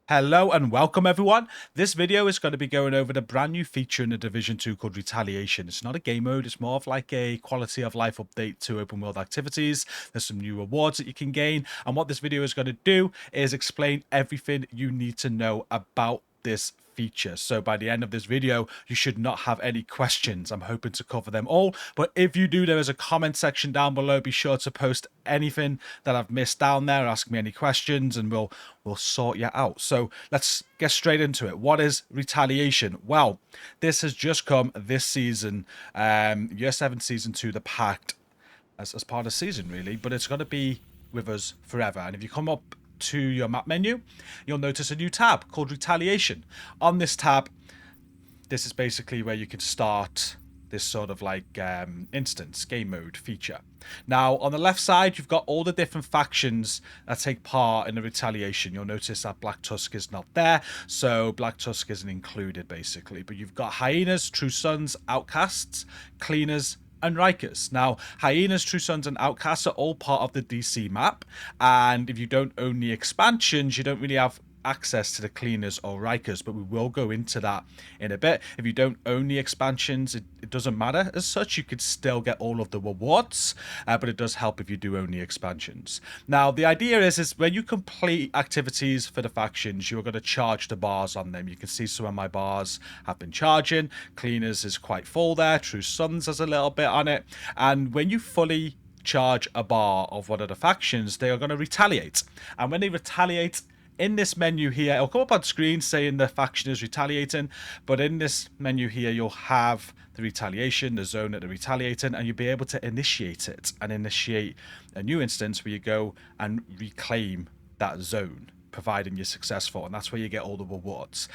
Hello and welcome everyone. This video is going to be going over the brand new feature in the Division 2 called Retaliation. It's not a game mode, it's more of like a quality of life update to open world activities. There's some new rewards that you can gain, and what this video is going to do is explain everything you need to know about this feature. So by the end of this video, you should not have any questions. I'm hoping to cover them all, but if you do, there is a comment section down below. Be sure to post anything that I've missed down there, ask me any questions, and we'll sort you out. So let's get straight into it. What is Retaliation? Well, this has just come this season, year 7 season 2, the Pact, as part of the season really, but it's going to be with us forever. And if you come up to your map menu, you'll notice a new tab called Retaliation. On this tab, this is basically where you can start this sort of like instance game mode feature. Now on the left side, you've got all the different factions that take part in the Retaliation. You'll notice that Black Tusk is not there, so Black Tusk isn't included basically, but you've got Hyenas, True Sons, Outcasts, Cleaners, and Rikers. Now, Hyenas, True Sons, and Outcasts are all part of the DC map, and if you don't own the expansions, you don't really have access to the Cleaners or Rikers, but we will go into that in a bit. If you don't own the expansions, it doesn't matter as such. You could still get all of the rewards, but it does help if you do own the expansions. Now, the idea is when you complete activities for the factions, you're going to charge the bars on them. You can see some of my bars have been charging. Cleaners is quite full there. True Sons has a little bit on it. And when you fully charge a bar of one of the factions, they are going to retaliate. And when they retaliate, in this menu here, it'll come up on screen saying the faction is retaliating, but in this menu here, you'll have the retaliation, the zone that they're retaliating, and you'll be able to initiate it and initiate a new instance where you go and reclaim that zone, providing you're successful, and that's where you get all the rewards.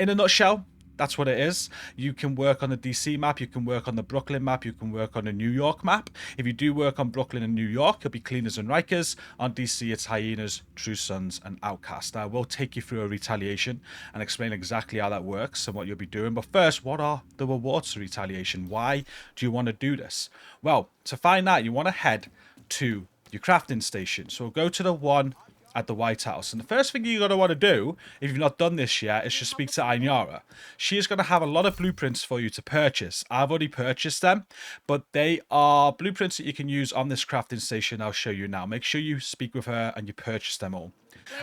In a nutshell, that's what it is. You can work on the DC map, you can work on the Brooklyn map, you can work on the New York map. If you do work on Brooklyn and New York, it'll be Cleaners and Rikers. On DC, it's Hyenas, True Sons, and Outcasts. Now, we'll take you through a Retaliation and explain exactly how that works and what you'll be doing. But first, what are the rewards for Retaliation? Why do you want to do this? Well, to find out, you want to head to your crafting station. So we'll go to the one at the White House, and the first thing you're going to want to do, if you've not done this yet, is just speak to Ainara. She is going to have a lot of blueprints for you to purchase. I've already purchased them, but they are blueprints that you can use on this crafting station. I'll show you now. Make sure you speak with her and you purchase them all.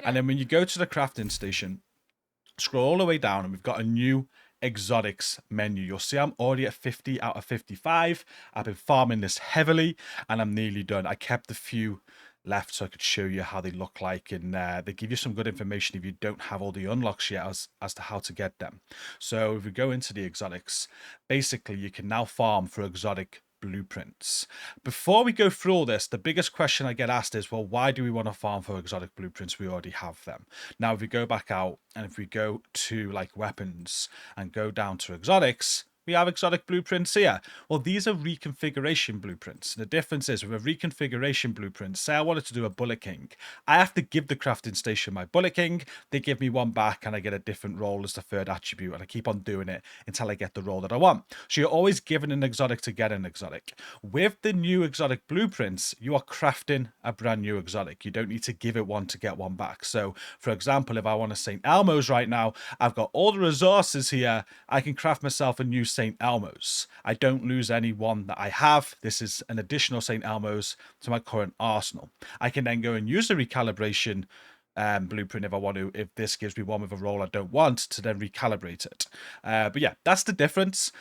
And then when you go to the crafting station, scroll all the way down, and we've got a new exotics menu. You'll see I'm already at 50 out of 55. I've been farming this heavily and I'm nearly done. I kept a few left so I could show you how they look like, and they give you some good information if you don't have all the unlocks yet as to how to get them. So if we go into the exotics, basically you can now farm for exotic blueprints. Before we go through all this, the biggest question I get asked is, well, why do we want to farm for exotic blueprints? We already have them. Now if we go back out and if we go to like weapons and go down to exotics, we have exotic blueprints here. Well, these are reconfiguration blueprints. The difference is with a reconfiguration blueprint, say I wanted to do a Bullet King, I have to give the crafting station my Bullet King. They give me one back and I get a different role as the third attribute, and I keep on doing it until I get the role that I want. So you're always given an exotic to get an exotic. With the new exotic blueprints, you are crafting a brand new exotic. You don't need to give it one to get one back. So for example, if I want a St. Elmo's right now, I've got all the resources here. I can craft myself a new St. Elmo's. I don't lose any one that I have. This is an additional St. Elmo's to my current arsenal. I can then go and use the recalibration blueprint if I want to, if this gives me one with a role I don't want, to then recalibrate it. But yeah, that's the difference.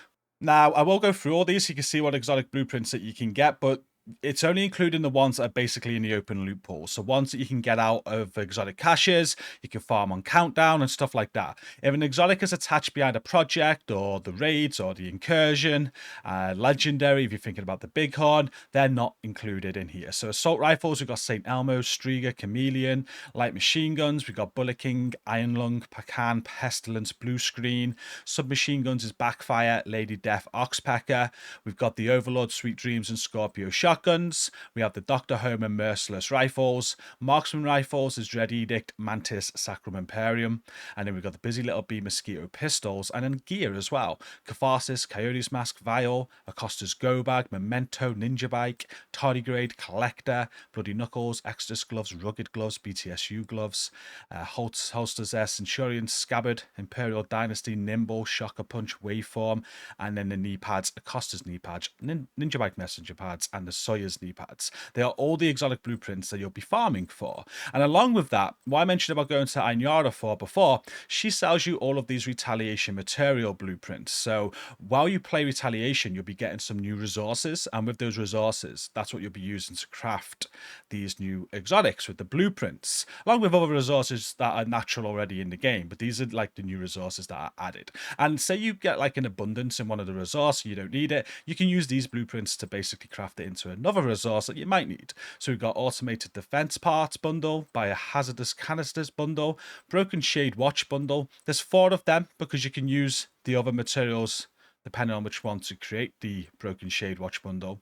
Now, I will go through all these so you can see what exotic blueprints that you can get, but it's only including the ones that are basically in the open loot pool. So ones that you can get out of exotic caches, you can farm on Countdown and stuff like that. If an exotic is attached behind a project or the raids or the incursion, legendary, if you're thinking about the bighorn, they're not included in here. So assault rifles, we've got St. Elmo's, Striga, Chameleon. Light machine guns, we've got Bullet King, Iron Lung, Pacan, Pestilence, Blue Screen. Submachine guns is Backfire, Lady Death, Oxpecker. We've got the Overlord, Sweet Dreams, and Scorpio Shotgun. shotguns. We have the Dr. Homer Merciless rifles. Marksman rifles is Dread Edict, Mantis, Sacrum Imperium. And then we've got the Busy Little Bee Mosquito pistols, and then gear as well. Catharsis, Coyote's Mask, Vial, Acosta's Go Bag, Memento, Ninja Bike, Tardigrade, Collector, Bloody Knuckles, Exodus gloves, Rugged gloves, BTSU gloves, Holsters there, Centurion, Scabbard, Imperial Dynasty, Nimble, Shocker Punch, Waveform, and then the knee pads, Acosta's knee pads, Ninja Bike messenger pads, and the Sawyer's knee pads. They are all the exotic blueprints that you'll be farming for. And along with that, what I mentioned about going to Anyara for before, she sells you all of these Retaliation material blueprints. So while you play Retaliation, you'll be getting some new resources, and with those resources, that's what you'll be using to craft these new exotics with the blueprints, along with other resources that are natural already in the game. But these are like the new resources that are added. And say you get like an abundance in one of the resources, you don't need it, you can use these blueprints to basically craft it into another resource that you might need. So we've got automated defense parts bundle, biohazardous canisters bundle, broken shade watch bundle. There's 4 of them because you can use the other materials depending on which one to create the broken shade watch bundle.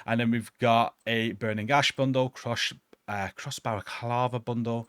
And then we've got a burning ash bundle, crossbar clava bundle,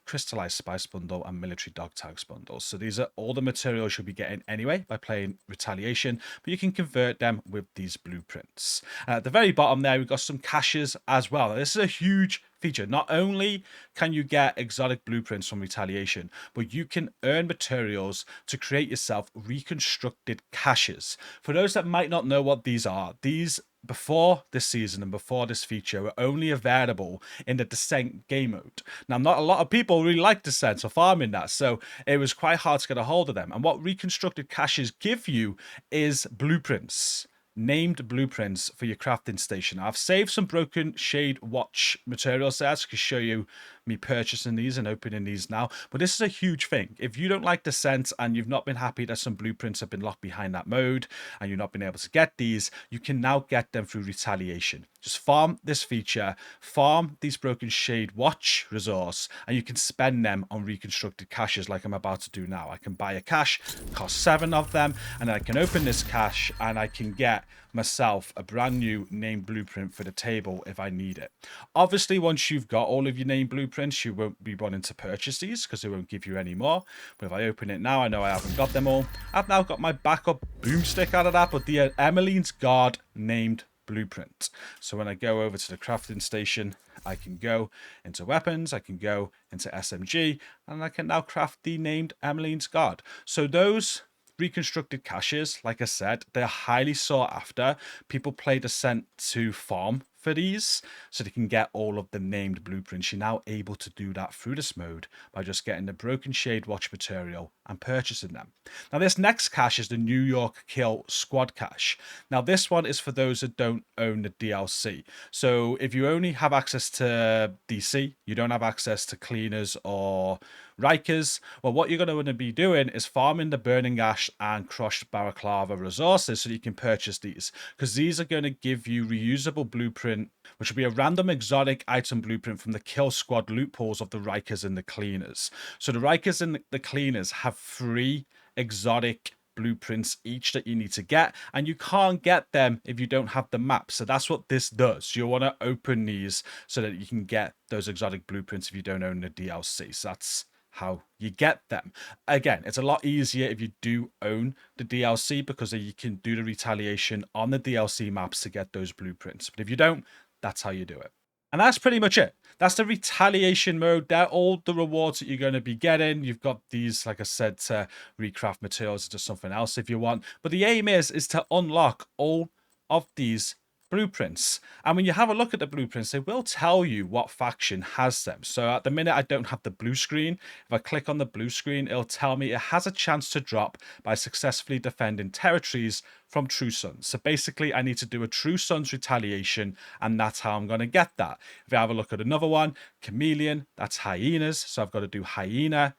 crystallized spice bundle, and military dog tags bundles. So these are all the materials you'll be getting anyway by playing Retaliation, but you can convert them with these blueprints. At the very bottom there, we've got some caches as well. Now, this is a huge feature. Not only can you get exotic blueprints from Retaliation, but you can earn materials to create yourself reconstructed caches. For those that might not know what these are, these before this season and before this feature were only available in the Descent game mode. Now, not a lot of people really like Descent or farming that, so it was quite hard to get a hold of them. And what reconstructed caches give you is blueprints. Named blueprints for your crafting station. I've saved some broken shade watch materials there so I can show you me purchasing these and opening these now. But this is a huge thing. If you don't like Descent and you've not been happy that some blueprints have been locked behind that mode and you've not been able to get these, you can now get them through Retaliation. Just farm this feature, farm these broken shade watch resource, and you can spend them on reconstructed caches like I'm about to do now. I can buy a cache, cost 7 of them, and then I can open this cache and I can get myself a brand new named blueprint for the table if I need it. Obviously, once you've got all of your named blueprints, you won't be wanting to purchase these because they won't give you any more. But if I open it now, I know I haven't got them all. I've now got my backup boomstick out of that, but the Emmeline's Guard named blueprint. So when I go over to the crafting station, I can go into weapons, I can go into SMG, and I can now craft the named Emmeline's Guard. So those reconstructed caches, like I said, they're highly sought after. People play Descent to farm for these so they can get all of the named blueprints. You're now able to do that through this mode by just getting the broken shade watch material and purchasing them. Now this next cache is the New York Kill Squad cache. Now this one is for those that don't own the DLC. So if you only have access to DC, you don't have access to cleaners or Rikers, well, what you're going to want to be doing is farming the Burning Ash and Crushed Balaclava resources so you can purchase these, because these are going to give you reusable blueprint, which will be a random exotic item blueprint from the Kill Squad loopholes of the Rikers and the Cleaners. So the Rikers and the Cleaners have 3 exotic blueprints each that you need to get, and you can't get them if you don't have the map. So that's what this does. You want to open these so that you can get those exotic blueprints if you don't own the DLC. So that's how you get them. Again, it's a lot easier if you do own the DLC because you can do the Retaliation on the DLC maps to get those blueprints. But if you don't, that's how you do it. And that's pretty much it. That's the Retaliation mode. They're all the rewards that you're going to be getting. You've got these, like I said, to recraft materials into something else if you want. But the aim is to unlock all of these blueprints. And when you have a look at the blueprints, they will tell you what faction has them. So at the minute, I don't have the blue screen. If I click on the blue screen, it'll tell me it has a chance to drop by successfully defending territories from True Sons. So basically, I need to do a True Sons Retaliation, and that's how I'm going to get that. If I have a look at another one, Chameleon, that's hyenas. So I've got to do hyena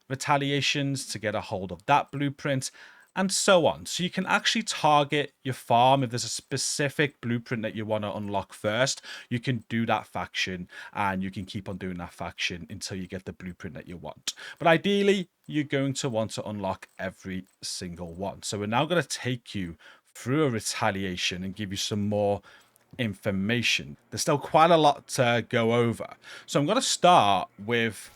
retaliations to get a hold of that blueprint, and so on. So you can actually target your farm. If there's a specific blueprint that you want to unlock first, you can do that faction, and you can keep on doing that faction until you get the blueprint that you want. But ideally, you're going to want to unlock every single one. So we're now going to take you through a Retaliation and give you some more information. There's still quite a lot to go over. So I'm going to start with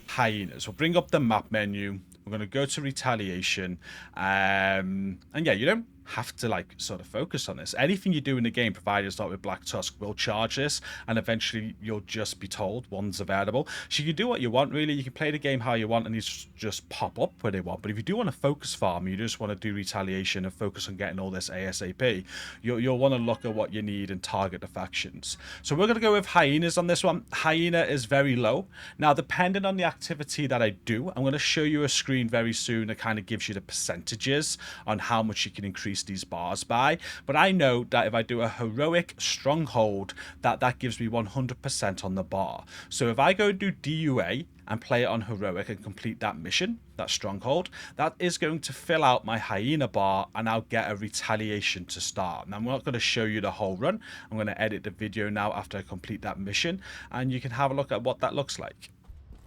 hyenas. We'll bring up the map menu. We're going to go to Retaliation. And yeah, you don't have to like sort of focus on this. Anything you do in the game, provided you start with Black Tusk, will charge this, and eventually you'll just be told one's available. So you can do what you want, really. You can play the game how you want, and these just pop up where they want. But if you do want to focus farm, you just want to do Retaliation and focus on getting all this ASAP, you'll want to look at what you need and target the factions. So we're going to go with hyenas on this one. Hyena is very low. Now, depending on the activity that I do, I'm going to show you a screen very soon that kind of gives you the percentages on how much you can increase these bars by. But I know that if I do a heroic stronghold, that gives me 100% on the bar. So if I go do DUA and play it on heroic and complete that mission, that stronghold, that is going to fill out my hyena bar, and I'll get a retaliation to start. And I'm not going to show you the whole run. I'm going to edit the video now after I complete that mission, and you can have a look at what that looks like.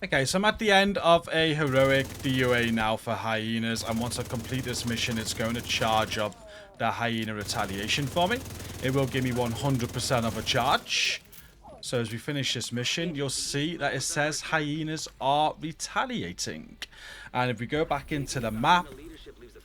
Okay, so I'm at the end of a heroic DUA now for hyenas, and once I complete this mission, it's going to charge up the hyena retaliation for me. It will give me 100% of a charge. So as we finish this mission, you'll see that it says hyenas are retaliating. And if we go back into the map,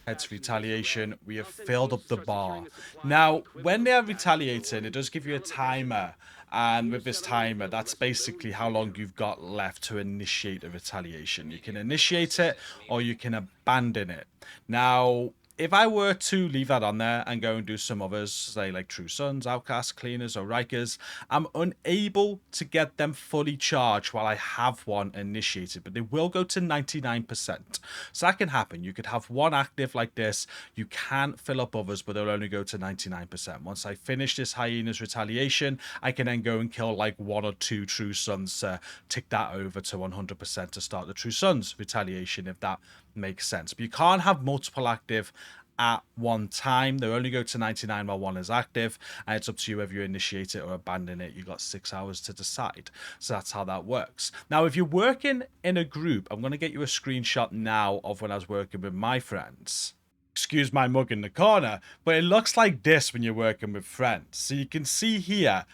head to Retaliation, we have filled up the bar. Now, when they are retaliating, it does give you a timer. And with this timer, that's basically how long you've got left to initiate a retaliation. You can initiate it or you can abandon it. Now, if I were to leave that on there and go and do some others, say like True Sons, Outcasts, Cleaners, or Rikers, I'm unable to get them fully charged while I have one initiated, but they will go to 99%. So that can happen. You could have one active like this. You can fill up others, but they'll only go to 99%. Once I finish this Hyena's Retaliation, I can then go and kill like one or two True Sons to tick that over to 100% to start the True Sons Retaliation, if that makes sense. But you can't have multiple active at one time. They only go to 99 while one is active, and it's up to you whether you initiate it or abandon it. You've got 6 hours to decide. So that's how that works. Now, if you're working in a group, I'm going to get you a screenshot now of when I was working with my friends. Excuse my mug in the corner, but it looks like this when you're working with friends. So you can see here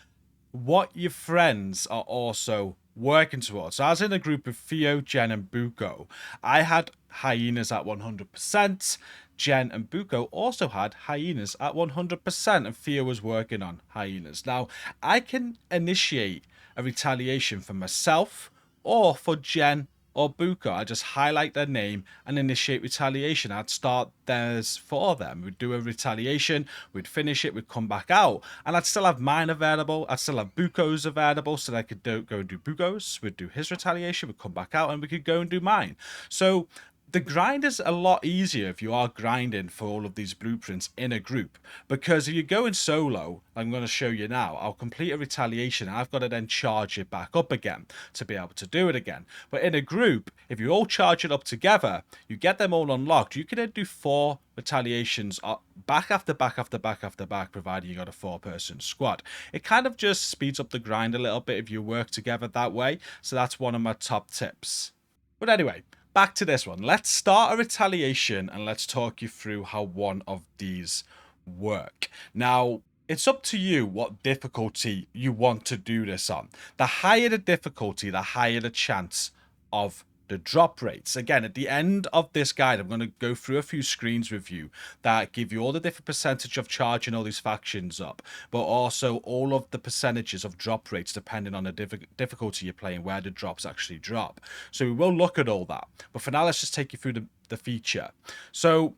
what your friends are also working towards. So I was in a group with Theo, Jen, and Buko. I had hyenas at 100%. Jen and Buko also had hyenas at 100%, and Theo was working on hyenas. Now, I can initiate a retaliation for myself or for Jen or Buko. I just highlight their name and initiate retaliation. I'd start theirs for them. We'd do a retaliation, we'd finish it, we'd come back out, and I'd still have mine available. I'd still have Buko's available, so that I could go and do Buko's. We'd do his retaliation, we'd come back out, and we could go and do mine. So the grind is a lot easier if you are grinding for all of these blueprints in a group, because if you're going solo, I'm going to show you now, I'll complete a retaliation and I've got to then charge it back up again to be able to do it again. But in a group, if you all charge it up together, you get them all unlocked, you can then do 4 retaliations back after back after back after back, provided you got a 4-person squad. It kind of just speeds up the grind a little bit if you work together that way. So that's one of my top tips. But anyway, back to this one. Let's start a retaliation and let's talk you through how one of these work. Now, it's up to you what difficulty you want to do this on. The higher the difficulty, the higher the chance of the drop rates. Again, at the end of this guide, I'm going to go through a few screens with you that give you all the different percentage of charging all these factions up, but also all of the percentages of drop rates depending on the difficulty you're playing, where the drops actually drop. So we will look at all that. But for now, let's just take you through the feature. So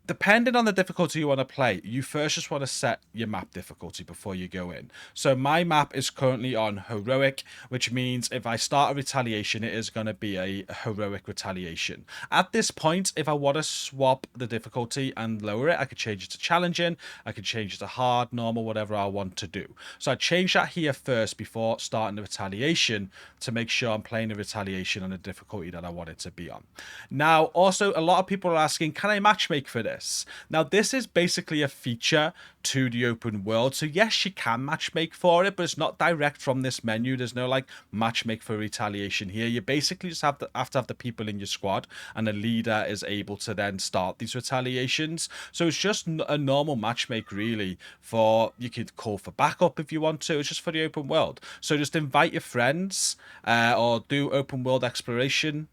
depending on the difficulty you want to play, you first just want to set your map difficulty before you go in. So my map is currently on heroic, which means if I start a retaliation, it is going to be a heroic retaliation. At this point, if I want to swap the difficulty and lower it, I could change it to challenging, I could change it to hard, normal, whatever I want to do. So I change that here first before starting the retaliation to make sure I'm playing the retaliation on the difficulty that I want it to be on. Now, also, a lot of people are asking, can I matchmake for this? this. Now, this is basically a feature to the open world. So yes, you can matchmake for it, but it's not direct from this menu. There's no like matchmake for Retaliation here. You basically just have to have the people in your squad, and the leader is able to then start these retaliations. So it's just a normal matchmake really. For you could call for backup if you want to. It's just for the open world. So just invite your friends or do open world exploration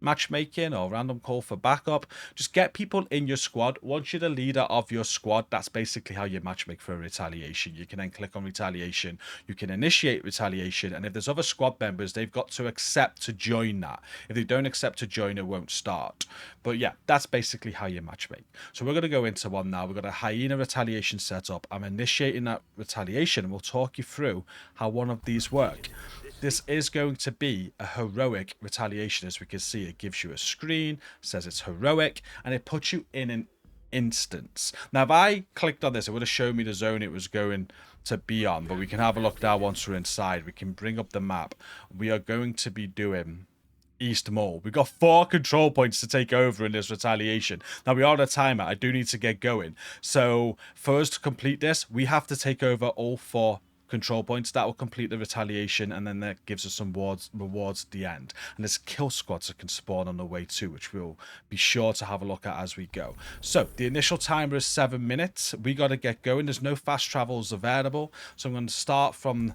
matchmaking or random call for backup. Just get people in your squad. Once you're the leader of your squad, that's basically how you matchmake for a retaliation. You can then click on retaliation, you can initiate retaliation, and if there's other squad members, they've got to accept to join that. If they don't accept to join, it won't start. But yeah, that's basically how you matchmake. So we're going to go into one now. We've got a hyena retaliation set up. I'm initiating that retaliation, and we'll talk you through how one of these work. This is going to be a heroic retaliation. As we can see, it gives you a screen, says it's heroic, and it puts you in an instance. Now, if I clicked on this, it would have shown me the zone it was going to be on, but we can have a look now once we're inside. We can bring up the map. We are going to be doing East Mall. We've got 4 control points to take over in this retaliation. Now, we are on a timer. I do need to get going. So for us to complete this, we have to take over all 4 control points. That will complete the retaliation, and then that gives us some rewards at the end. And there's kill squads that can spawn on the way too, which we'll be sure to have a look at as we go. So the initial timer is 7 minutes. We got to get going. There's no fast travels available, so I'm going to start from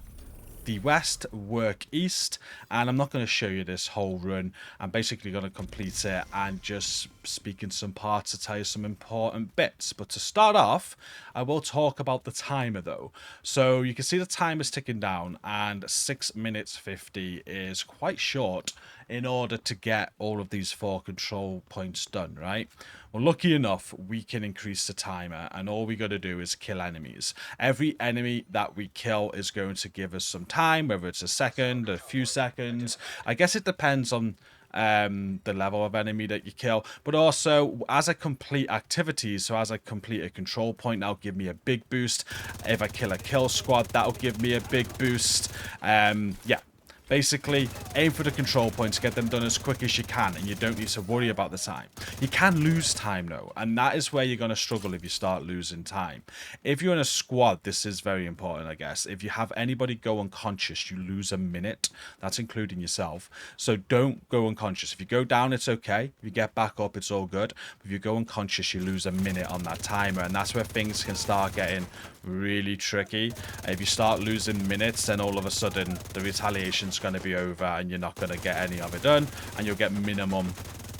the west, work east, and I'm not going to show you this whole run. I'm basically going to complete it and just speak in some parts to tell you some important bits. But to start off, I will talk about the timer though. So you can see the timer's ticking down, and 6 minutes 50 is quite short in order to get all of these 4 control points done, right? Well, lucky enough, we can increase the timer, and all we got to do is kill enemies. Every enemy that we kill is going to give us some time, whether it's a second, a few seconds. I guess it depends on the level of enemy that you kill, but also as I complete activities, so as I complete a control point, that'll give me a big boost. If I kill a kill squad, that'll give me a big boost. Yeah, basically aim for the control points, get them done as quick as you can, and you don't need to worry about the time. You can lose time though, and that is where you're going to struggle if you start losing time. If you're in a squad, this is very important, I guess. If you have anybody go unconscious, you lose a minute. That's including yourself. So don't go unconscious. If you go down, it's okay. If you get back up, it's all good. But if you go unconscious, you lose a minute on that timer, and that's where things can start getting really tricky. If you start losing minutes, then all of a sudden the retaliation's going to be over and you're not going to get any of it done, and you'll get minimum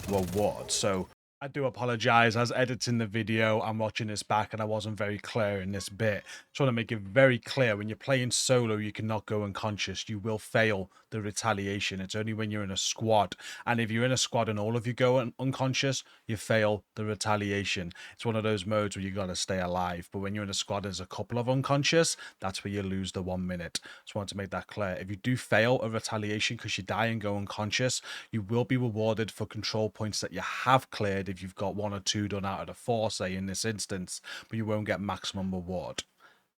reward. So I do apologize. I was editing the video, I'm watching this back, and I wasn't very clear in this bit. Just want to make it very clear, when you're playing solo, you cannot go unconscious. You will fail the retaliation. It's only when you're in a squad, and if you're in a squad and all of you go unconscious, you fail the retaliation. It's one of those modes where you got to stay alive, but when you're in a squad, there's a couple of unconscious, that's where you lose the 1 minute. Just wanted to make that clear. If you do fail a retaliation because you die and go unconscious, you will be rewarded for control points that you have cleared if you've got 1 or 2 done out of the 4, say in this instance, but you won't get maximum reward.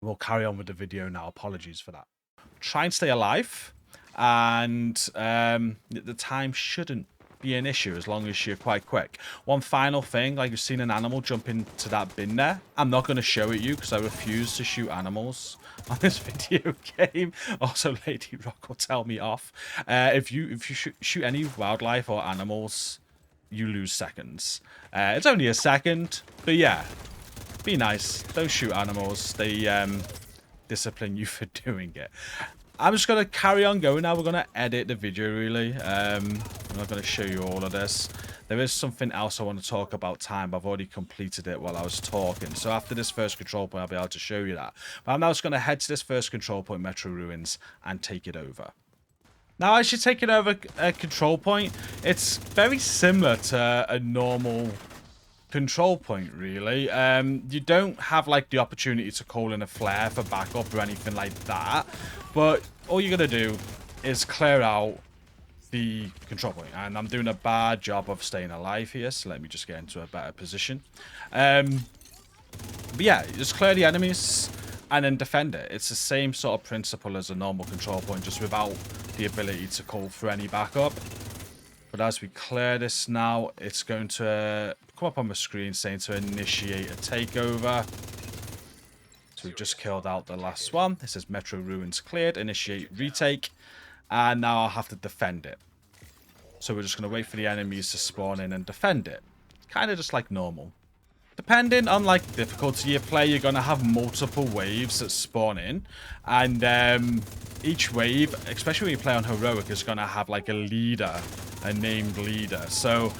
We'll carry on with the video now. Apologies for that. Try and stay alive, and the time shouldn't be an issue as long as you're quite quick. One final thing, like you've seen an animal jump into that bin there. I'm not going to show it you because I refuse to shoot animals on this video game. Also, Lady Rock will tell me off. If you shoot any wildlife or animals, you lose seconds. It's only a second, but yeah, be nice. Don't shoot animals. They discipline you for doing it. I'm just going to carry on going now. We're going to edit the video, really. I'm not going to show you all of this. There is something else I want to talk about time, but I've already completed it while I was talking. So after this first control point, I'll be able to show you that. But I'm now just going to head to this first control point, Metro Ruins, and take it over. Now, as you're taking over a control point, it's very similar to a normal control point, really. You don't have like the opportunity to call in a flare for backup or anything like that, but all you're gonna do is clear out the control point, and I'm doing a bad job of staying alive here, so let me just get into a better position. But yeah, just clear the enemies and then defend it. It's the same sort of principle as a normal control point, just without the ability to call for any backup. But as we clear this now, it's going to come up on the screen saying to initiate a takeover. So we've just killed out the last one. It says Metro Ruins cleared, initiate retake, and now I'll have to defend it. So we're just going to wait for the enemies to spawn in and defend it. Kind of just like normal. Depending on like the difficulty you play, you're going to have multiple waves that spawn in. And each wave, especially when you play on Heroic, is going to have like a leader, a named leader. So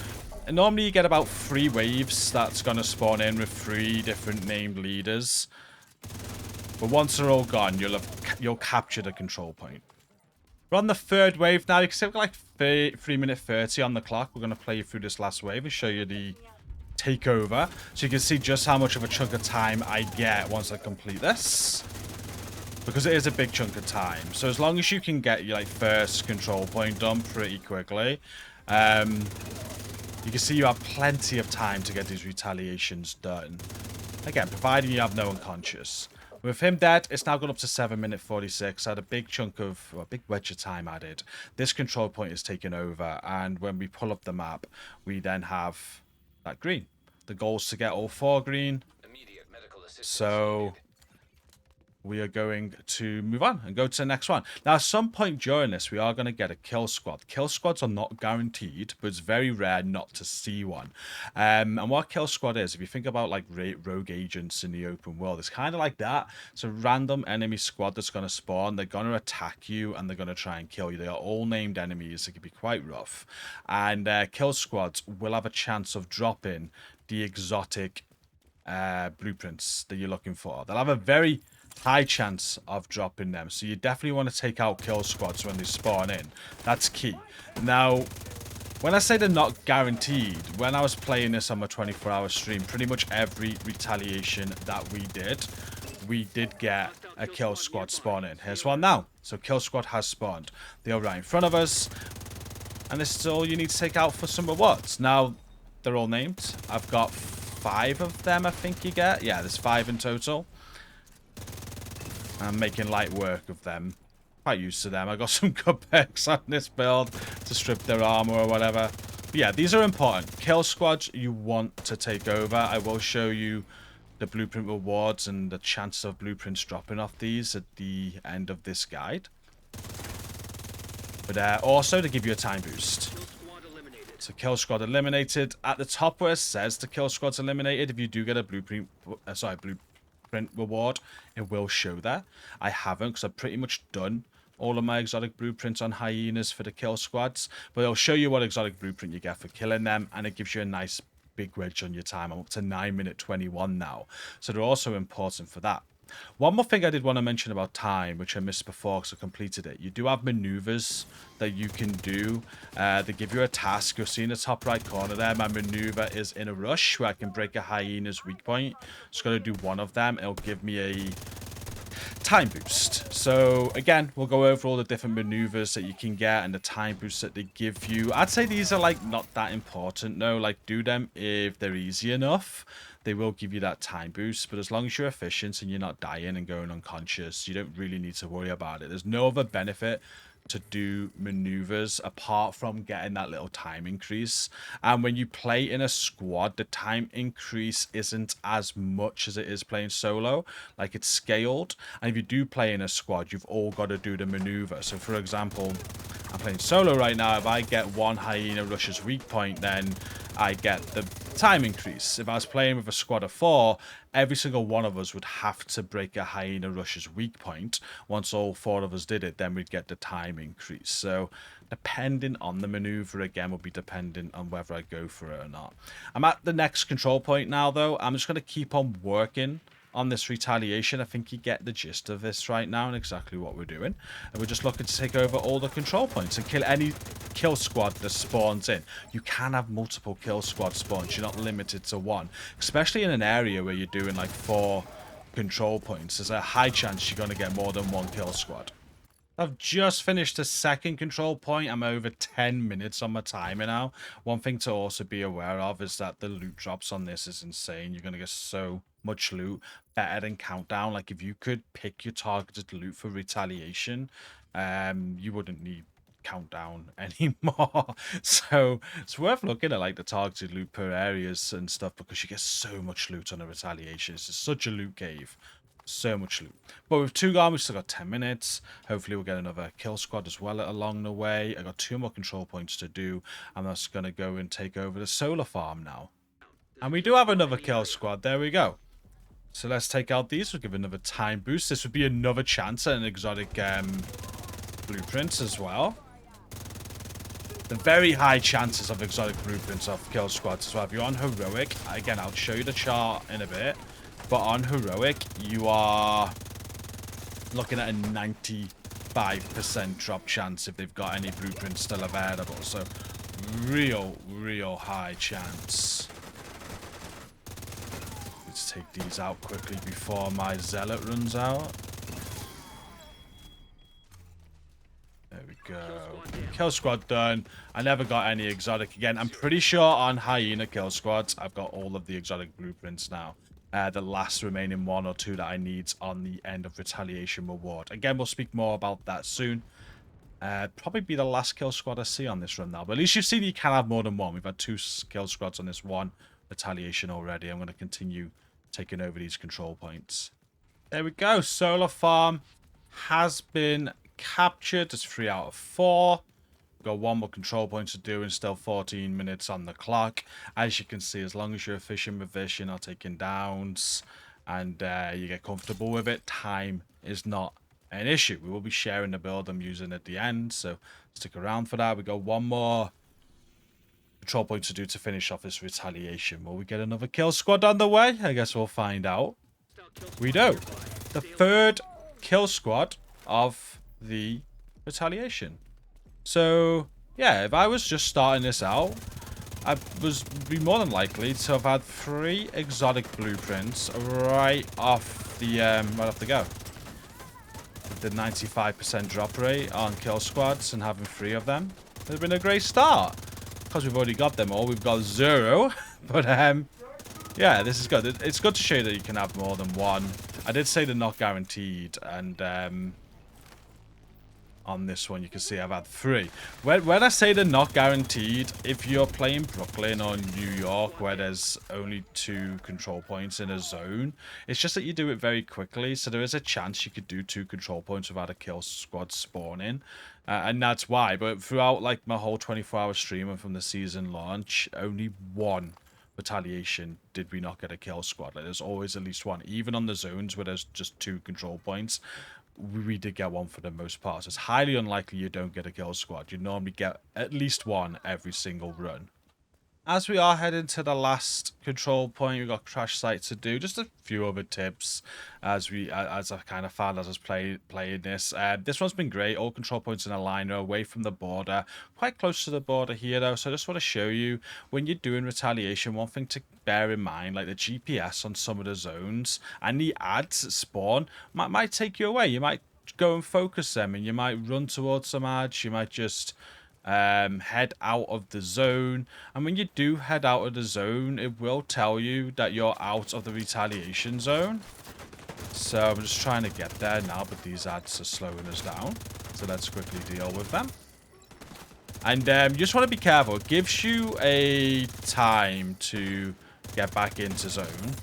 normally you get about 3 waves that's going to spawn in with 3 different named leaders. But once they're all gone, you'll capture the control point. We're on the 3rd wave now. You can see we've got like 3 minute 30 on the clock. We're going to play you through this last wave and show you the takeover. So you can see just how much of a chunk of time I get once I complete this. Because it is a big chunk of time. So as long as you can get your like first control point done pretty quickly, you can see you have plenty of time to get these retaliations done. Again, providing you have no unconscious. With him dead, it's now gone up to 7 minute 46. I had a big chunk of, well, a big wedge of time added. This control point is taken over, and when we pull up the map, we then have that green. The goal is to get all 4 green. So we are going to move on and go to the next one. Now, at some point during this, we are going to get a kill squad. Kill squads are not guaranteed, but it's very rare not to see one. And what kill squad is, if you think about like rogue agents in the open world, it's kind of like that. It's a random enemy squad that's going to spawn. They're going to attack you and they're going to try and kill you. They are all named enemies. It can be quite rough. And kill squads will have a chance of dropping the exotic blueprints that you're looking for. They'll have a very high chance of dropping them, so you definitely want to take out kill squads when they spawn in. That's key. Now, when I say they're not guaranteed, when I was playing this on my 24-hour stream, pretty much every retaliation that we did get a kill squad spawn in. Here's one now. So kill squad has spawned. They are right in front of us, and this is all you need to take out for some rewards. Now, they're all named. I've got 5 of them, I think you get. Yeah, there's 5 in total. I'm making light work of them. Quite used to them. I got some good perks on this build to strip their armor or whatever. But yeah, these are important. Kill squads you want to take over. I will show you the blueprint rewards and the chance of blueprints dropping off these at the end of this guide. But also to give you a time boost. So kill squad eliminated. At the top where it says the kill squad's eliminated, if you do get a blueprint reward, it will show that. I haven't, because I've pretty much done all of my exotic blueprints on hyenas for the kill squads, but it'll show you what exotic blueprint you get for killing them, and it gives you a nice big wedge on your time. I'm up to 9 minute 21 now, so they're also important for that. One more thing I did want to mention about time, which I missed before because I completed it. You do have maneuvers that you can do. They give you a task. You'll see in the top right corner there, my maneuver is in a rush where I can break a hyena's weak point. Just got to do one of them. It'll give me a time boost. So again, we'll go over all the different maneuvers that you can get and the time boosts that they give you. I'd say these are like not that important. No, like do them if they're easy enough. They will give you that time boost, but as long as you're efficient and you're not dying and going unconscious, you don't really need to worry about it. There's no other benefit to do maneuvers apart from getting that little time increase. And when you play in a squad, the time increase isn't as much as it is playing solo. Like, it's scaled, and if you do play in a squad, you've all got to do the maneuver. So for example, I'm playing solo right now. If I get one hyena rush's weak point, then I get the time increase. If I was playing with a squad of 4, every single one of us would have to break a hyena rush's weak point. Once all 4 of us did it, then we'd get the time increase. So depending on the maneuver, again, will be dependent on whether I go for it or not. I'm at the next control point now, though. I'm just going to keep on working on this retaliation. I think you get the gist of this right now and exactly what we're doing. And we're just looking to take over all the control points and kill any kill squad that spawns in. You can have multiple kill squad spawns. You're not limited to one. Especially in an area where you're doing like 4 control points. There's a high chance you're going to get more than 1 kill squad. I've just finished the second control point. I'm over 10 minutes on my timer now. One thing to also be aware of is that the loot drops on this is insane. You're going to get so much loot, better than Countdown. Like, if you could pick your targeted loot for retaliation, you wouldn't need count down anymore. So it's worth looking at like the targeted loot per areas and stuff, because you get so much loot on a Retaliation. It's such a loot cave. So much loot. But with 2 gone, we've still got 10 minutes. Hopefully we'll get another kill squad as well along the way. I got 2 more control points to do. I'm just going to go and take over the solar farm now. And we do have another kill squad. There we go. So let's take out these. We'll give another time boost. This would be another chance at an exotic blueprints as well. The very high chances of exotic blueprints of kill squads as well. If you're on heroic, again, I'll show you the chart in a bit. But on heroic, you are looking at a 95% drop chance if they've got any blueprints still available. So real high chance. Let's take these out quickly before my zealot runs out. There we go. Kill squad done. I never got any exotic again. I'm pretty sure on hyena kill squads, I've got all of the exotic blueprints now. The last remaining 1 or 2 that I need on the end of Retaliation reward. Again, we'll speak more about that soon. Probably be the last kill squad I see on this run now. But at least you've seen you can have more than 1. We've had 2 kill squads on this 1 Retaliation already. I'm going to continue taking over these control points. There we go. Solar farm has been captured. It's 3 out of 4. Got 1 more control point to do and still 14 minutes on the clock. As you can see, as long as you're efficient with this, you're not taking downs and you get comfortable with it, time is not an issue. We will be sharing the build I'm using at the end, so stick around for that. We got 1 more control point to do to finish off this Retaliation. Will we get another kill squad on the way? I guess we'll find out. We do. The 3rd kill squad of the Retaliation. So, yeah, if I was just starting this out, I would be more than likely to have had 3 exotic blueprints right off the go. With the 95% drop rate on kill squads and having 3 of them, it would have been a great start. Because we've already got them all, we've got 0. But, yeah, this is good. It's good to show you that you can have more than 1. I did say they're not guaranteed, and on this one you can see I've had 3. When I say they're not guaranteed, if you're playing Brooklyn or New York where there's only 2 control points in a zone, it's just that you do it very quickly, so there is a chance you could do 2 control points without a kill squad spawning, and that's why. But throughout like my whole 24-hour stream and from the season launch, only 1 Retaliation did we not get a kill squad. Like, there's always at least 1, even on the zones where there's just 2 control points. We did get 1 for the most part. So it's highly unlikely you don't get a kill squad. You normally get at least 1 every single run. As we are heading to the last control point, we've got crash site to do. Just a few other tips as I kind of found as I was playing this. This one's been great. All control points in a line are away from the border. Quite close to the border here though. So I just want to show you, when you're doing Retaliation, one thing to bear in mind, like the GPS on some of the zones and the ads that spawn might take you away. You might go and focus them and you might run towards some ads. You might just head out of the zone, and when you do head out of the zone, it will tell you that you're out of the Retaliation zone. So I'm just trying to get there now, but these ads are slowing us down, so let's quickly deal with them. And you just want to be careful. It gives you a time to get back into zone,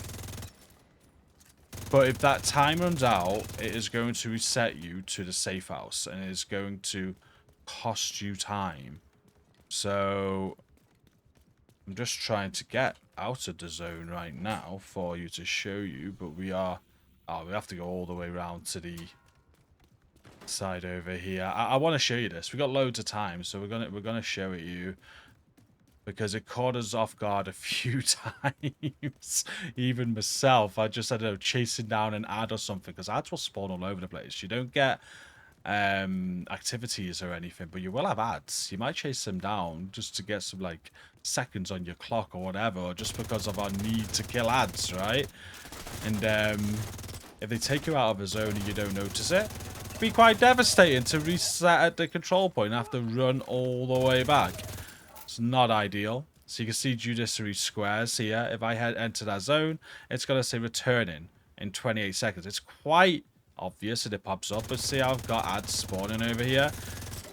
but if that time runs out, it is going to reset you to the safe house, and it is going to cost you time. So I'm just trying to get out of the zone right now for you to show you, but we have to go all the way around to the side over here. I want to show you this. We got loads of time, so we're gonna show it you, because it caught us off guard a few times. Even myself, I just, I don't know, chasing down an ad or something, because ads will spawn all over the place. You don't get activities or anything, but you will have ads. You might chase them down just to get some like seconds on your clock or whatever, or just because of our need to kill ads, right? And if they take you out of a zone and you don't notice it, it'd be quite devastating to reset at the control point and have to run all the way back. It's not ideal. So you can see judiciary squares here. If I had entered that zone, it's going to say returning in 28 seconds. It's quite obvious that it pops up, but see, I've got ads spawning over here.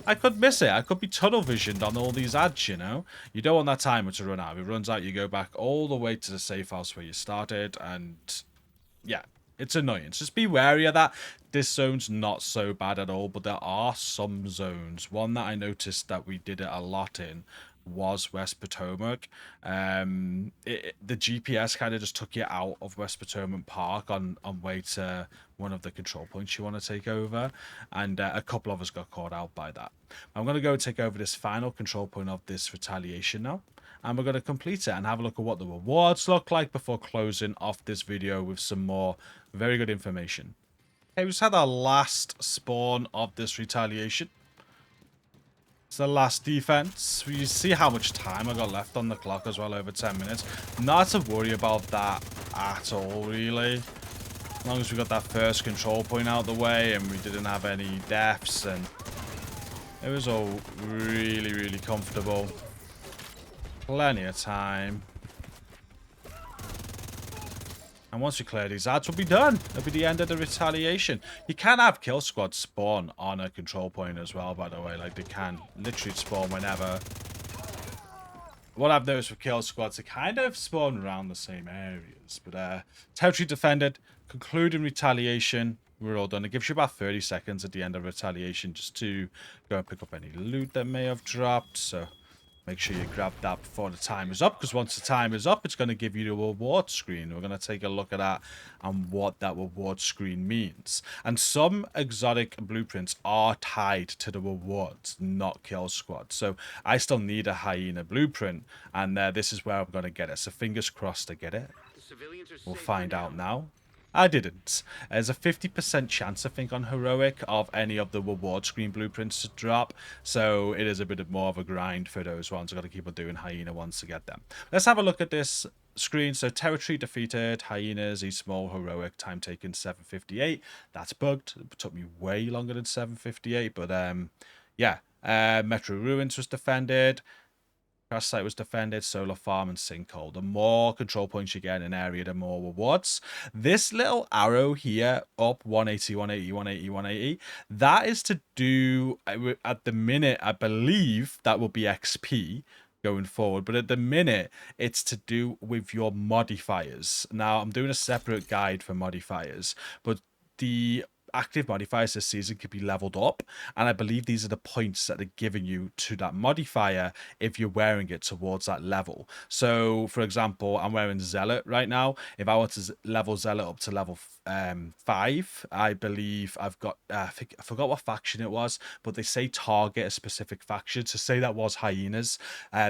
I could miss it. I could be tunnel visioned on all these ads, you know? You don't want that timer to run out. If it runs out, you go back all the way to the safe house where you started, and yeah, it's annoying. Just be wary of that. This zone's not so bad at all, but there are some zones. One that I noticed that we did it a lot in was West Potomac. The GPS kind of just took you out of West Potomac Park on way to one of the control points you want to take over, and a couple of us got caught out by that. I'm going to go and take over this final control point of this retaliation now, and we're going to complete it and have a look at what the rewards look like before closing off this video with some more very good information. Okay, we just had our last spawn of this retaliation. It's the last defense. You see how much time I got left on the clock as well, over 10 minutes. Not to worry about that at all, really. As long as we got that first control point out the way and we didn't have any deaths, and it was all really, really comfortable. Plenty of time. And once we clear these ads, we'll be done. It'll be the end of the retaliation. You can have kill squad spawn on a control point as well, by the way. Like, they can literally spawn whenever. What I've noticed with kill squads, they kind of spawn around the same areas. But territory defended, concluding retaliation. We're all done. It gives you about 30 seconds at the end of retaliation just to go and pick up any loot that may have dropped. So make sure you grab that before the time is up, because once the time is up, it's going to give you the reward screen. We're going to take a look at that and what that reward screen means. And some exotic blueprints are tied to the rewards, not kill squad. So I still need a hyena blueprint, and this is where I'm going to get it. So fingers crossed to get it. We'll find out now. I didn't. There's a 50% chance, I think, on Heroic of any of the reward screen blueprints to drop. So it is a bit more of a grind for those ones. I've got to keep on doing Hyena ones to get them. Let's have a look at this screen. So territory defeated, Hyenas, East Small, Heroic, time taken 7:58. That's bugged. It took me way longer than 7:58. But yeah, Metro Ruins was defended. Crash Site was defended, Solar Farm, and Sinkhole. The more control points you get in an area, the more rewards. This little arrow here, up 180, 180, 180, 180, that is to do, at the minute, I believe that will be XP going forward. But at the minute, it's to do with your modifiers. Now, I'm doing a separate guide for modifiers, but the active modifiers this season could be leveled up, and I believe these are the points that are giving you to that modifier if you're wearing it towards that level. So for example, I'm wearing Zealot right now. If I want to level Zealot up to level 5, I believe I've got I forgot what faction it was, but they say target a specific faction. So say that was Hyenas,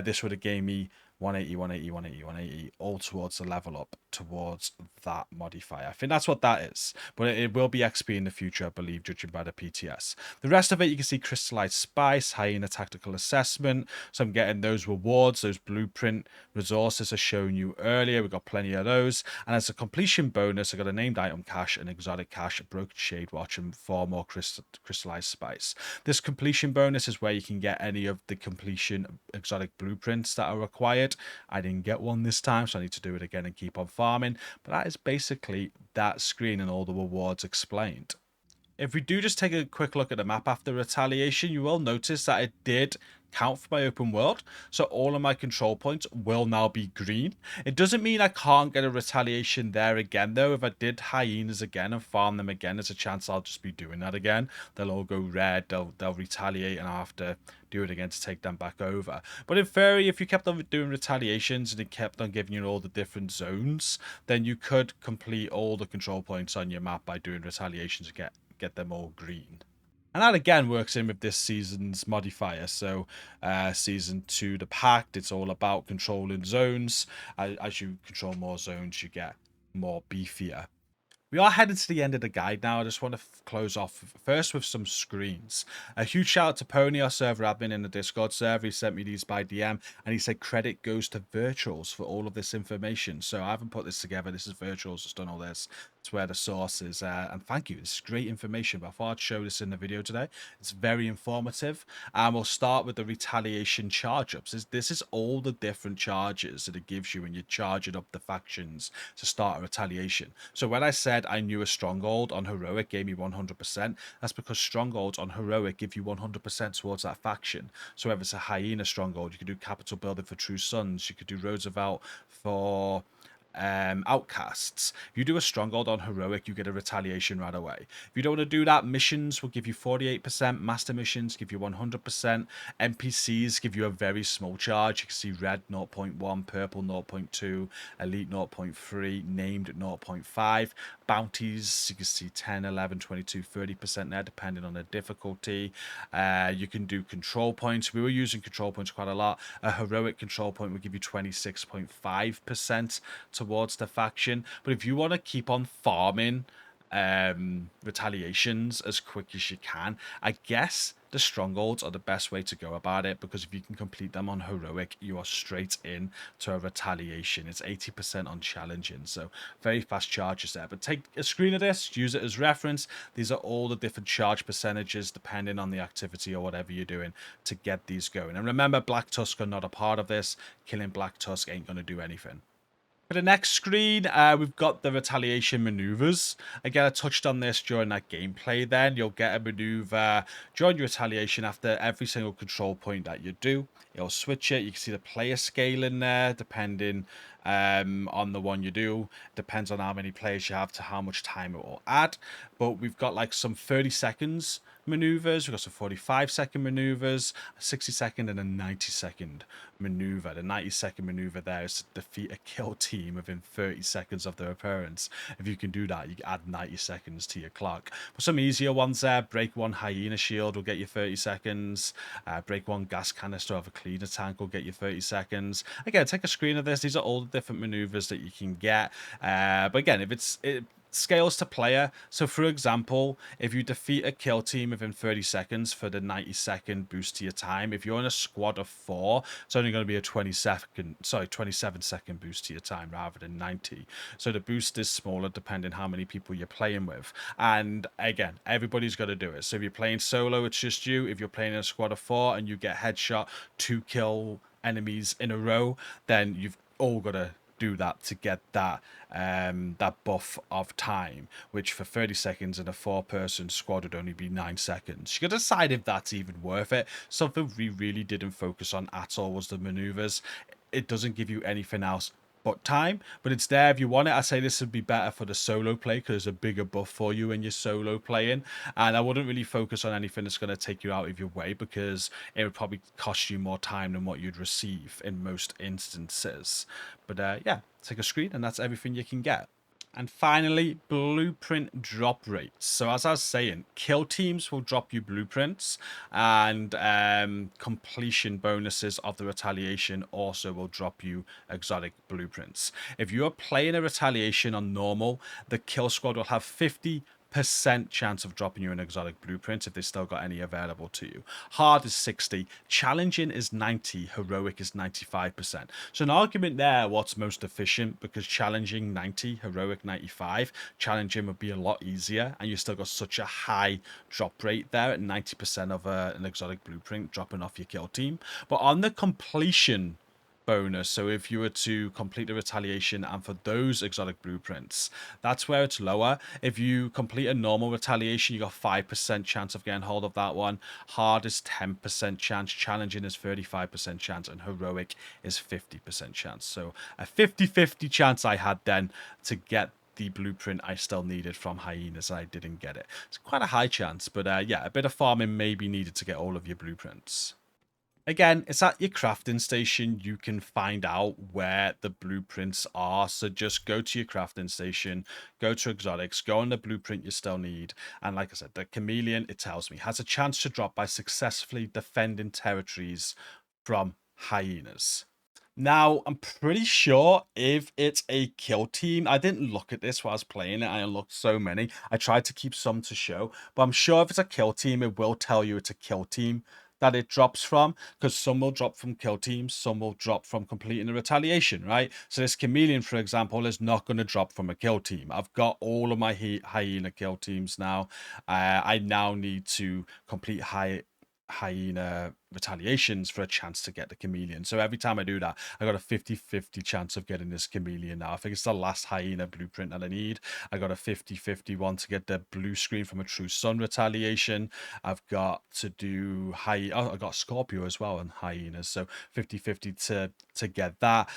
this would have gave me 180, 180, 180, 180, all towards the level up towards that modifier. I think that's what that is. But it will be XP in the future, I believe, judging by the PTS. The rest of it, you can see Crystallized Spice, Hyena Tactical Assessment. So I'm getting those rewards, those blueprint resources I shown you earlier. We've got plenty of those. And as a completion bonus, I got a named item cache, an exotic cache, a broken shade watch, and 4 more Crystallized Spice. This completion bonus is where you can get any of the completion exotic blueprints that are required. I didn't get one this time, so I need to do it again and keep on farming. But that is basically that screen and all the rewards explained. If we do just take a quick look at the map after retaliation, you will notice that it did count for my open world. So all of my control points will now be green. It doesn't mean I can't get a retaliation there again, though. If I did hyenas again and farm them again, there's a chance I'll just be doing that again. They'll all go red, they'll retaliate, and I'll have to do it again to take them back over. But in theory, if you kept on doing retaliations and it kept on giving you all the different zones, then you could complete all the control points on your map by doing retaliations to get them all green. And that again works in with this season's modifier. So season 2, the Pact, it's all about controlling zones. As you control more zones, you get more beefier. We are heading to the end of the guide now. I just want to close off first with some screens. A huge shout out to Pony, our server admin in the Discord server. He sent me these by DM, and he said credit goes to Virtuals for all of this information. So I haven't put this together. This is Virtuals that's done all this. That's where the source is. And thank you. This is great information. But I thought I'd show this in the video today. It's very informative. And we'll start with the retaliation charge ups. This is all the different charges that it gives you when you're charging up the factions to start a retaliation. So when I said I knew a stronghold on heroic gave me 100%, that's because strongholds on heroic give you 100% towards that faction. So whether it's a hyena stronghold, you could do capital building for true sons, you could do roads of out for outcasts. If you do a stronghold on heroic, you get a retaliation right away. If you don't want to do that, missions will give you 48%, master missions give you 100%, NPCs give you a very small charge. You can see red 0.1, purple 0.2, elite 0.3, named 0.5, bounties you can see 10, 11, 22, 30% there depending on the difficulty. You can do control points. We were using control points quite a lot. A heroic control point will give you 26.5% towards the faction. But if you want to keep on farming retaliations as quick as you can, I guess the strongholds are the best way to go about it, because if you can complete them on heroic, you are straight in to a retaliation. It's 80% on challenging, so very fast charges there. But take a screen of this, use it as reference. These are all the different charge percentages depending on the activity or whatever you're doing to get these going. And remember, Black Tusk are not a part of this. Killing Black Tusk ain't going to do anything. For the next screen, we've got the retaliation maneuvers. Again, I touched on this during that gameplay then. You'll get a maneuver during your retaliation after every single control point that you do. It'll switch it. You can see the player scale in there, depending on the one you do. Depends on how many players you have to how much time it will add. But we've got like some 30 seconds maneuvers. We've got some 45-second maneuvers, a 60-second and a 90-second maneuver. The 90-second maneuver there is to defeat a kill team within 30 seconds of their appearance. If you can do that, you add 90 seconds to your clock. But some easier ones there: break one hyena shield will get you 30 seconds. Break one gas canister of a cleaner tank will get you 30 seconds. Again, take a screen of this. These are all the different maneuvers that you can get. But again, if it scales to player. So for example, if you defeat a kill team within 30 seconds for the 90-second boost to your time, if you're in a squad of 4, it's only going to be a 27-second boost to your time rather than 90. So the boost is smaller depending how many people you're playing with. And again, everybody's got to do it. So if you're playing solo, it's just you. If you're playing in a squad of 4 and you get headshot 2 kill enemies in a row, then you've all got to do that to get that that buff of time, which for 30 seconds in a 4-person squad would only be 9 seconds. You can decide if that's even worth it. Something we really didn't focus on at all was the maneuvers. It doesn't give you anything else but time, but it's there if you want it. I say this would be better for the solo play because there's a bigger buff for you when you're solo playing, and I wouldn't really focus on anything that's going to take you out of your way, because it would probably cost you more time than what you'd receive in most instances. But yeah, take a screen and that's everything you can get. And finally, blueprint drop rates. So as I was saying, kill teams will drop you blueprints, and completion bonuses of the retaliation also will drop you exotic blueprints. If you are playing a retaliation on normal, the kill squad will have 50% chance of dropping you an exotic blueprint if they still got any available to you. Hard is 60, challenging is 90, heroic is 95%. So an argument there, what's most efficient, because challenging 90, heroic 95, challenging would be a lot easier, and you still got such a high drop rate there at 90% of an exotic blueprint dropping off your kill team. But on the completion bonus, so if you were to complete the retaliation and for those exotic blueprints, that's where it's lower. If you complete a normal retaliation, you got 5% chance of getting hold of that one. Hard is 10% chance, challenging is 35% chance, and heroic is 50% chance. So a 50-50 chance I had then to get the blueprint I still needed from hyenas. I didn't get it. It's quite a high chance, but yeah, a bit of farming may be needed to get all of your blueprints. Again, it's at your crafting station you can find out where the blueprints are. So just go to your crafting station, go to exotics, go on the blueprint you still need. And like I said, the chameleon, it tells me, has a chance to drop by successfully defending territories from hyenas. Now, I'm pretty sure if it's a kill team, I didn't look at this while I was playing it. I unlocked so many. I tried to keep some to show, but I'm sure if it's a kill team, it will tell you it's a kill team that it drops from, because some will drop from kill teams, some will drop from completing a retaliation, right? So this chameleon, for example, is not going to drop from a kill team. I've got all of my hyena kill teams now. I now need to complete hyena retaliations for a chance to get the chameleon. So every time I do that, I got a 50-50 chance of getting this chameleon now. I think it's the last hyena blueprint that I need. I got a 50-50 one to get the blue screen from a true sun retaliation. I've got to do I got Scorpio as well and hyenas, so 50-50 to get that.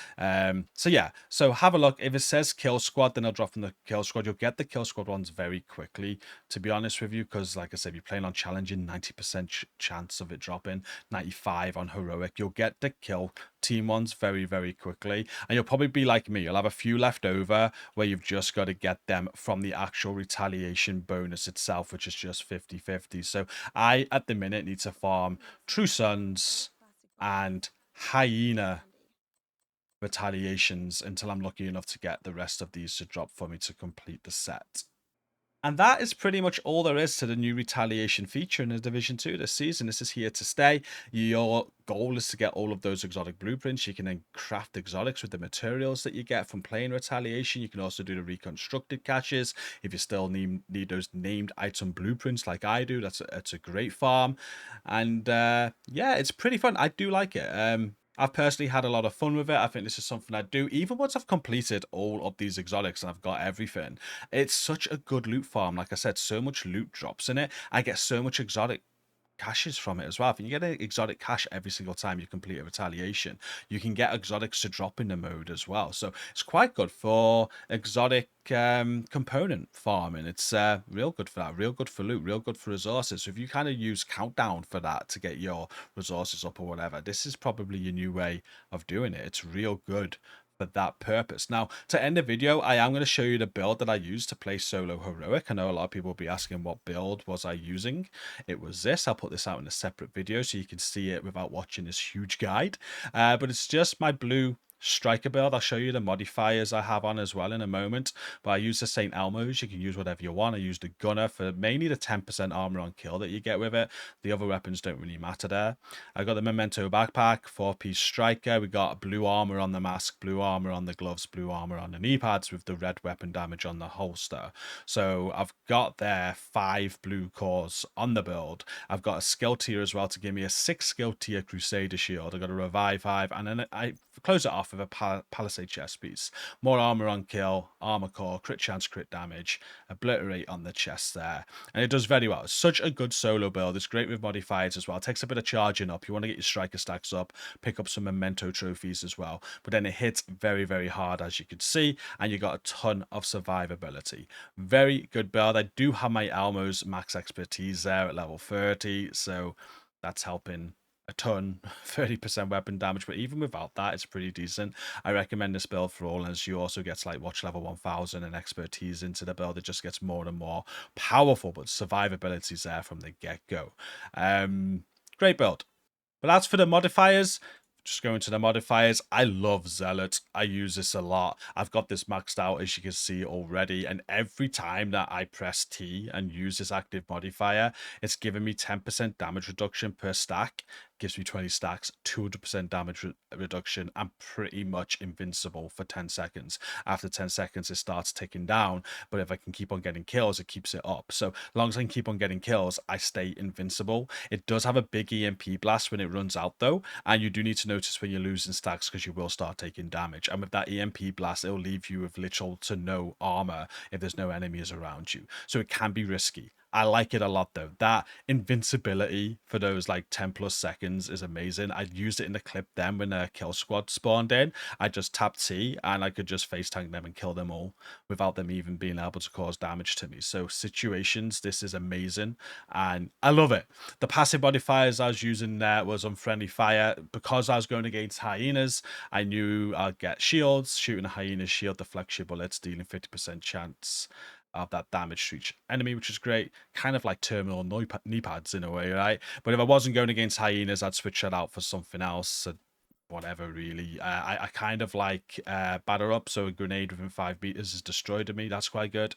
So yeah, so have a look. If it says kill squad, then I'll drop from the kill squad. You'll get the kill squad ones very quickly, to be honest with you, because like I said, you're playing on challenging, 90% chance of it dropping, 95 on heroic. You'll get the kill team ones very quickly, and you'll probably be like me. You'll have a few left over where you've just got to get them from the actual retaliation bonus itself, which is just 50-50. So I at the minute need to farm true suns and hyena retaliations until I'm lucky enough to get the rest of these to drop for me to complete the set. And that is pretty much all there is to the new retaliation feature in the Division 2 this season. This is here to stay. Your goal is to get all of those exotic blueprints. You can then craft exotics with the materials that you get from playing retaliation. You can also do the reconstructed caches if you still need those named item blueprints like I do. That's a great farm. And yeah, it's pretty fun. I do like it. I've personally had a lot of fun with it. I think this is something I do even once I've completed all of these exotics and I've got everything. It's such a good loot farm. Like I said, so much loot drops in it. I get so much exotic caches from it as well. If you get an exotic cache every single time you complete a retaliation, you can get exotics to drop in the mode as well. So it's quite good for exotic component farming. It's real good for that, real good for loot, real good for resources. So if you kind of use countdown for that to get your resources up or whatever, this is probably your new way of doing it. It's real good for that purpose. Now, to end the video, I am going to show you the build that I used to play solo heroic. I know a lot of people will be asking what build was I using. It was this. I'll put this out in a separate video so you can see it without watching this huge guide. But it's just my blue striker build. I'll show you the modifiers I have on as well in a moment, but I use the St. Elmo's. You can use whatever you want. I use the gunner for mainly the 10% armor on kill that you get with it. The other weapons don't really matter there. I got the memento backpack, 4-piece striker. We got blue armor on the mask, blue armor on the gloves, blue armor on the knee pads with the red weapon damage on the holster. So I've got there 5 blue cores on the build. I've got a skill tier as well to give me a 6 skill tier Crusader shield. I got a revive 5, and then I close it off with a Palisade chest piece. More armor on kill, armor core, crit chance, crit damage, obliterate on the chest there. And it does very well. It's such a good solo build. It's great with modifiers as well. It takes a bit of charging up. You want to get your striker stacks up, pick up some memento trophies as well. But then it hits very hard, as you can see, and you got a ton of survivability. Very good build. I do have my Elmo's max expertise there at level 30, so that's helping a ton, 30% weapon damage, but even without that, it's pretty decent. I recommend this build for all, and as you also get like watch level 1000 and expertise into the build, it just gets more and more powerful, but survivability is there from the get-go. Great build. But as for the modifiers, just going to the modifiers, I love Zealot. I use this a lot. I've got this maxed out, as you can see already, and every time that I press T and use this active modifier, it's giving me 10% damage reduction per stack. Gives me 20 stacks, 200% damage reduction. I'm pretty much invincible for 10 seconds. After 10 seconds, it starts ticking down, but if I can keep on getting kills, it keeps it up. So as long as I can keep on getting kills, I stay invincible. It does have a big EMP blast when it runs out, though, and you do need to notice when you're losing stacks because you will start taking damage. And with that EMP blast, it'll leave you with little to no armor if there's no enemies around you. So it can be risky. I like it a lot though. That invincibility for those like 10 plus seconds is amazing. I used it in the clip then when a kill squad spawned in. I just tapped T and I could just face tank them and kill them all without them even being able to cause damage to me. So situations, this is amazing and I love it. The passive modifiers I was using there was Unfriendly Fire. Because I was going against hyenas, I knew I'd get shields. Shooting a hyena's shield deflects your bullets, dealing 50% chance of that damage to each enemy, which is great. Kind of like terminal knee pads in a way, right? But if I wasn't going against hyenas, I'd switch that out for something else. Whatever, really. I kind of like batter up, so a grenade within 5 meters is destroyed to me. That's quite good.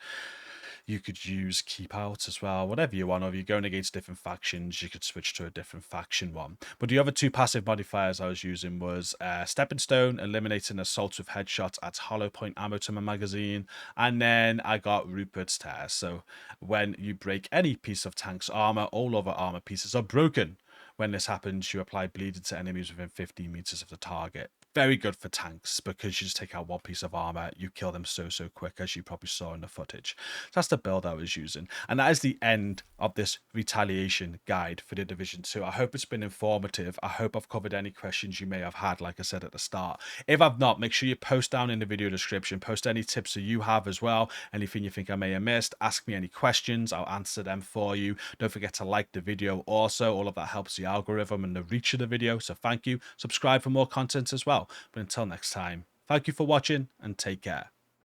You could use keep out as well, whatever you want. Or if you're going against different factions, you could switch to a different faction one. But the other two passive modifiers I was using was Stepping Stone, eliminating assaults with headshots, adds hollow point ammo to my magazine. And then I got Rupert's Tear. So when you break any piece of tank's armor, all other armor pieces are broken. When this happens, you apply bleeding to enemies within 15 meters of the target. Very good for tanks because you just take out one piece of armor, you kill them so quick, as you probably saw in the footage. So that's the build I was using. And that is the end of this Retaliation guide for the Division 2. I hope it's been informative. I hope I've covered any questions you may have had, like I said at the start. If I've not, make sure you post down in the video description, post any tips that you have as well, anything you think I may have missed, ask me any questions, I'll answer them for you. Don't forget to like the video also, all of that helps the algorithm and the reach of the video, so thank you. Subscribe for more content as well. But until next time, thank you for watching and take care.